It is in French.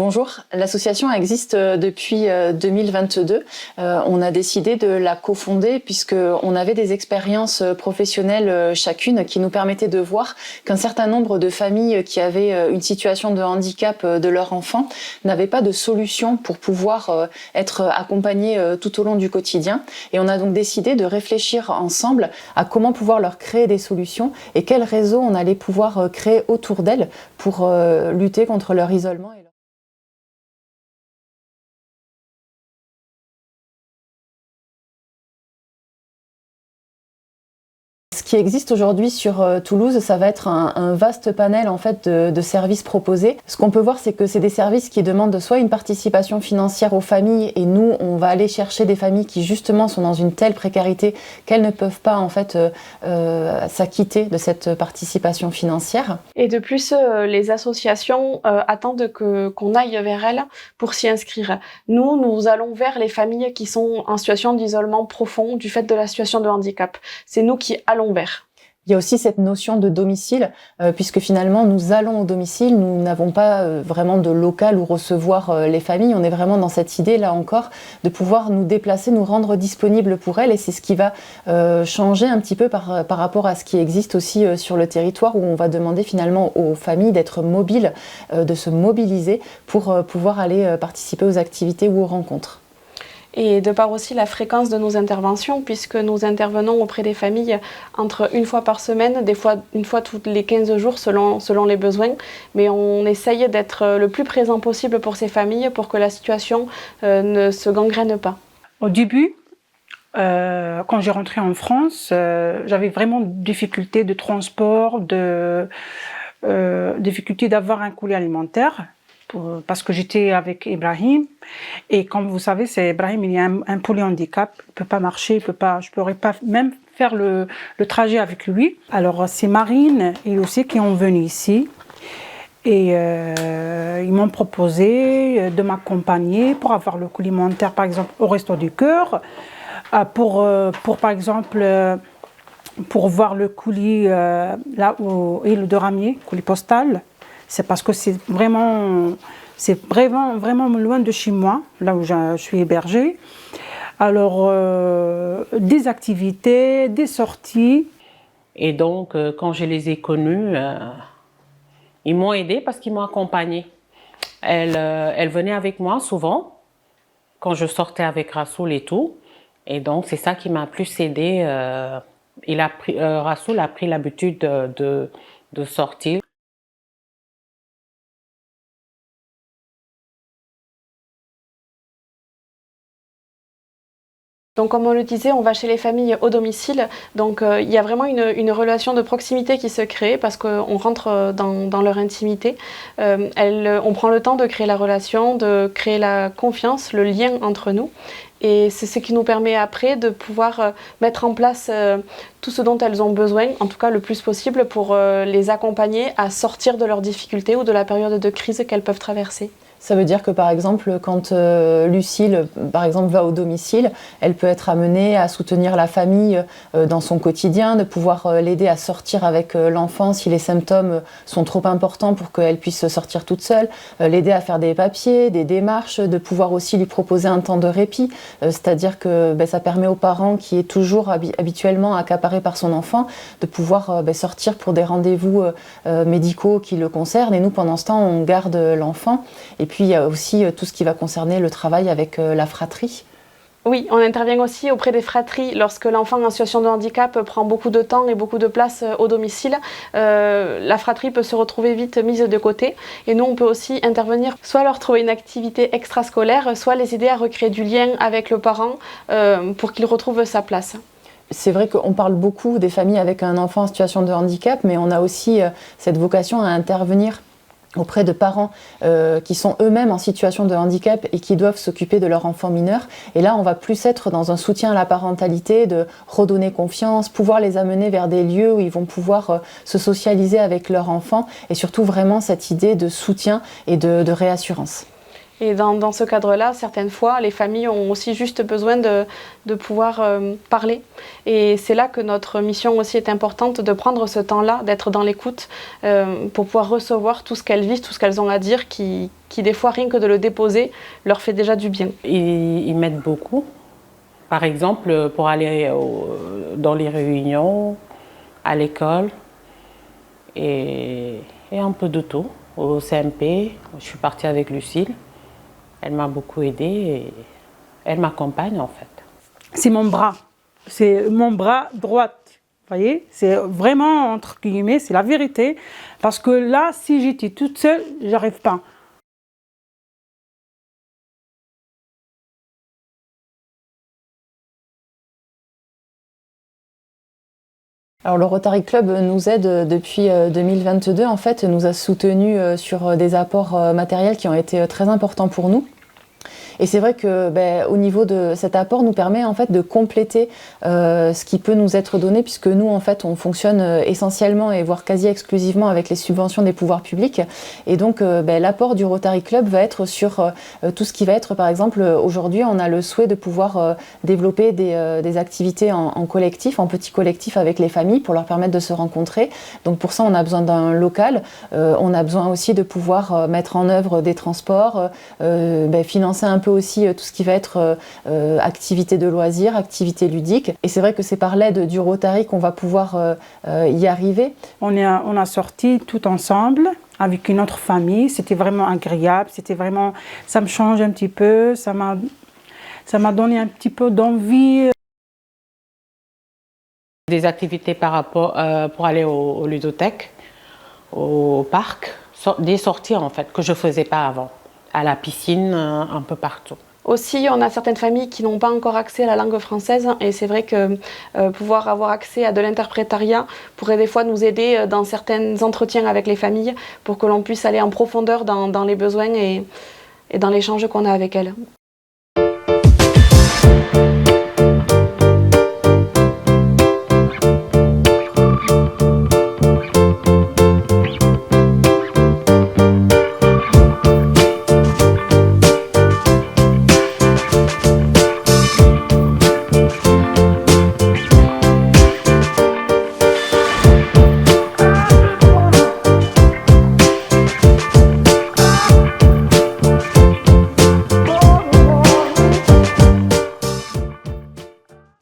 Bonjour, l'association existe depuis 2022. On a décidé de la cofonder puisqu'on avait des expériences professionnelles chacune qui nous permettaient de voir qu'un certain nombre de familles qui avaient une situation de handicap de leur enfant n'avaient pas de solution pour pouvoir être accompagnées tout au long du quotidien. Et on a donc décidé de réfléchir ensemble à comment pouvoir leur créer des solutions et quel réseau on allait pouvoir créer autour d'elles pour lutter contre leur isolement. Ce qui existe aujourd'hui sur Toulouse, ça va être un vaste panel en fait de services proposés. Ce qu'on peut voir, c'est que c'est des services qui demandent soit une participation financière aux familles, et nous, on va aller chercher des familles qui justement sont dans une telle précarité qu'elles ne peuvent pas en fait s'acquitter de cette participation financière. Et de plus, les associations attendent qu'on aille vers elles pour s'y inscrire. Nous allons vers les familles qui sont en situation d'isolement profond du fait de la situation de handicap. C'est nous qui allons vers. Il y a aussi cette notion de domicile, puisque finalement nous allons au domicile, nous n'avons pas vraiment de local où recevoir les familles, on est vraiment dans cette idée là encore de pouvoir nous déplacer, nous rendre disponibles pour elles, et c'est ce qui va changer un petit peu par rapport à ce qui existe aussi sur le territoire, où on va demander finalement aux familles d'être mobiles, de se mobiliser pour pouvoir aller participer aux activités ou aux rencontres. Et de par aussi la fréquence de nos interventions, puisque nous intervenons auprès des familles entre une fois par semaine, des fois une fois tous les 15 jours selon les besoins, mais on essaye d'être le plus présent possible pour ces familles pour que la situation ne se gangrène pas. Au début, quand j'ai rentré en France, j'avais vraiment des difficultés de transport, difficultés d'avoir un colis alimentaire. Parce que j'étais avec Ibrahim, et comme vous savez, c'est Ibrahim, il y a un polyhandicap, il peut pas marcher, je pourrais pas même faire le trajet avec lui. Alors c'est Marine et aussi qui ont venu ici, et ils m'ont proposé de m'accompagner pour avoir le colis alimentaire, par exemple au Resto du Cœur, pour par exemple pour voir le colis là où île de Ramier, colis postal. C'est parce que c'est vraiment loin de chez moi, là où je suis hébergée. Alors, des activités, des sorties. Et donc, quand je les ai connus, ils m'ont aidée parce qu'ils m'ont accompagnée. Elle venait avec moi souvent, quand je sortais avec Rassoul et tout. Et donc, c'est ça qui m'a plus aidée. Rassoul a pris l'habitude de sortir. Donc comme on le disait, on va chez les familles au domicile, donc il y a vraiment une relation de proximité qui se crée parce qu'on rentre dans leur intimité. On prend le temps de créer la relation, de créer la confiance, le lien entre nous. Et c'est ce qui nous permet après de pouvoir mettre en place tout ce dont elles ont besoin, en tout cas le plus possible, pour les accompagner à sortir de leurs difficultés ou de la période de crise qu'elles peuvent traverser. Ça veut dire que par exemple, quand Lucille par exemple, va au domicile, elle peut être amenée à soutenir la famille dans son quotidien, de pouvoir l'aider à sortir avec l'enfant si les symptômes sont trop importants pour qu'elle puisse sortir toute seule, l'aider à faire des papiers, des démarches, de pouvoir aussi lui proposer un temps de répit, c'est-à-dire que ça permet aux parents qui est toujours habituellement accaparé par son enfant de pouvoir sortir pour des rendez-vous médicaux qui le concernent, et nous pendant ce temps on garde l'enfant. Et puis il y a aussi tout ce qui va concerner le travail avec la fratrie. Oui, on intervient aussi auprès des fratries lorsque l'enfant en situation de handicap prend beaucoup de temps et beaucoup de place au domicile. La fratrie peut se retrouver vite mise de côté, et nous on peut aussi intervenir, soit leur trouver une activité extrascolaire, soit les aider à recréer du lien avec le parent pour qu'il retrouve sa place. C'est vrai qu'on parle beaucoup des familles avec un enfant en situation de handicap, mais on a aussi cette vocation à intervenir auprès de parents qui sont eux-mêmes en situation de handicap et qui doivent s'occuper de leur enfant mineur. Et là, on va plus être dans un soutien à la parentalité, de redonner confiance, pouvoir les amener vers des lieux où ils vont pouvoir se socialiser avec leur enfant, et surtout vraiment cette idée de soutien et de réassurance. Et dans ce cadre-là, certaines fois, les familles ont aussi juste besoin de pouvoir parler. Et c'est là que notre mission aussi est importante, de prendre ce temps-là, d'être dans l'écoute, pour pouvoir recevoir tout ce qu'elles vivent, tout ce qu'elles ont à dire, qui des fois, rien que de le déposer, leur fait déjà du bien. Ils m'aident beaucoup. Par exemple, pour aller dans les réunions, à l'école, et un peu de tout. Au CMP, je suis partie avec Lucille. Elle m'a beaucoup aidée et elle m'accompagne en fait. C'est mon bras droit. Vous voyez, c'est vraiment, entre guillemets, c'est la vérité. Parce que là, si j'étais toute seule, j'arrive pas. Alors le Rotary Club nous aide depuis 2022, en fait, nous a soutenus sur des apports matériels qui ont été très importants pour nous. Et c'est vrai que au niveau de cet apport nous permet en fait de compléter ce qui peut nous être donné, puisque nous en fait on fonctionne essentiellement et voire quasi exclusivement avec les subventions des pouvoirs publics. Et donc l'apport du Rotary Club va être sur tout ce qui va être, par exemple, aujourd'hui on a le souhait de pouvoir développer des activités en collectif, en petit collectif avec les familles pour leur permettre de se rencontrer. Donc pour ça on a besoin d'un local, on a besoin aussi de pouvoir mettre en œuvre des transports, financer un peu aussi tout ce qui va être activité de loisirs, activité ludique. Et c'est vrai que c'est par l'aide du Rotary qu'on va pouvoir y arriver. On a sorti tout ensemble avec une autre famille. C'était vraiment agréable. C'était vraiment, ça me change un petit peu. Ça m'a donné un petit peu d'envie. Des activités par rapport pour aller au ludothèque, au parc, des sorties en fait que je faisais pas avant. À la piscine, un peu partout. Aussi, on a certaines familles qui n'ont pas encore accès à la langue française et c'est vrai que pouvoir avoir accès à de l'interprétariat pourrait des fois nous aider dans certains entretiens avec les familles pour que l'on puisse aller en profondeur dans les besoins et dans l'échange qu'on a avec elles.